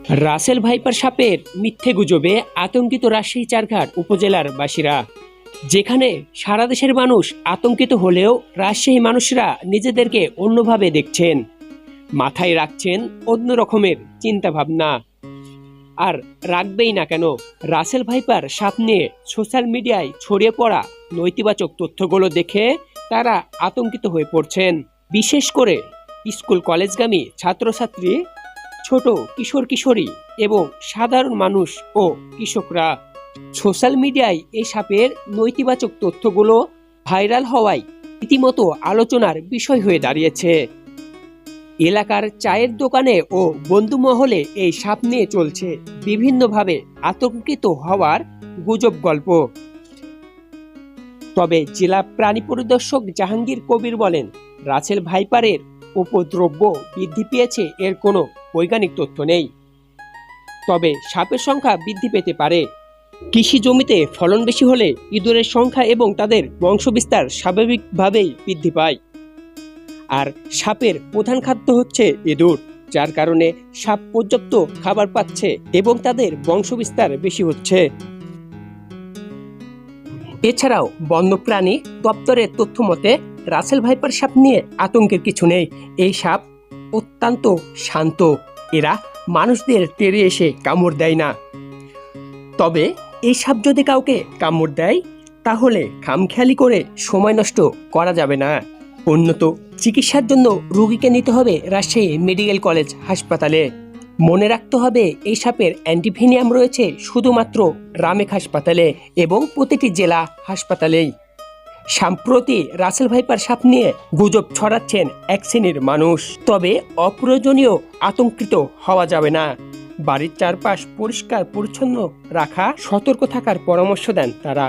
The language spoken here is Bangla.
রাসেল ভাইপার সাপের মিথ্যে গুজবে আতঙ্কিত রাজশাহী চারঘাট উপজেলার বাসীরা। যেখানে সারা দেশের মানুষ আতঙ্কিত হলেও রাজশাহী মানুষরা নিজেদেরকে অন্যভাবে দেখছেন, মাথায় রাখছেন অন্য রকমের চিন্তা ভাবনা। আর রাখবেই না কেন, রাসেল ভাইপার সাপ নিয়ে সোশ্যাল মিডিয়ায় ছড়িয়ে পড়া নৈতিবাচক তথ্যগুলো দেখে তারা আতঙ্কিত হয়ে পড়ছেন। বিশেষ করে স্কুল কলেজগামী ছাত্রছাত্রী, ছোট কিশোর কিশোরী এবং সাধারণ মানুষ ও কৃষকরা। সোশ্যাল মিডিয়ায় এই সাপের নৈতিবাচক তথ্যগুলো ভাইরাল হওয়ায় রীতিমতো আলোচনার বিষয় হয়ে দাঁড়িয়েছে। এলাকার চায়ের দোকানে ও বন্ধু মহলে এই সাপ নিয়ে চলছে বিভিন্নভাবে আতঙ্কিত হওয়ার গুজব গল্প। তবে জেলা প্রাণী পরিদর্শক জাহাঙ্গীর কবির বলেন, রাসেল ভাইপারের উপদ্রব্য বৃদ্ধি পেয়েছে এর কোনো বৈজ্ঞানিক তথ্য নেই। তবে সাপের সংখ্যা বৃদ্ধি পেতে পারে। কৃষি জমিতে ফলন বেশি হলে ইঁদুরের সংখ্যা এবং তাদের বংশবিস্তার স্বাভাবিকভাবেই বৃদ্ধি পায়। আর সাপের প্রধান খাদ্য হচ্ছে ইঁদুর, যার কারণে সাপ পর্যাপ্ত খাবার পাচ্ছে এবং তাদের বংশবিস্তার বেশি হচ্ছে। এছাড়াও বন্যপ্রাণী দপ্তরের তথ্য মতে রাসেল ভাইপার সাপ নিয়ে আতঙ্কের কিছু নেই। এই সাপ অত্যন্ত শান্ত, এরা মানুষদের তেড়ে এসে কামড় দেয় না। তবে এই সাপ যদি কাউকে কামড় দেয় তাহলে খামখেয়ালি করে সময় নষ্ট করা যাবে না। উন্নত চিকিৎসার জন্য রোগীকে নিতে হবে রাজশাহী মেডিকেল কলেজ হাসপাতালে। মনে রাখতে হবে এই সাপের অ্যান্টিভেনিয়াম রয়েছে শুধুমাত্র রামেক হাসপাতালে এবং প্রতিটি জেলা হাসপাতালেই। সাম্প্রতি রাসেল ভাইপার সাপ নিয়ে গুজব ছড়াচ্ছেন এক শ্রেণীর মানুষ। তবে অপ্রয়োজনীয় আতঙ্কিত হওয়া যাবে না। বাড়ির চারপাশ পরিষ্কার পরিচ্ছন্ন রাখা, সতর্ক থাকার পরামর্শ দেন তারা।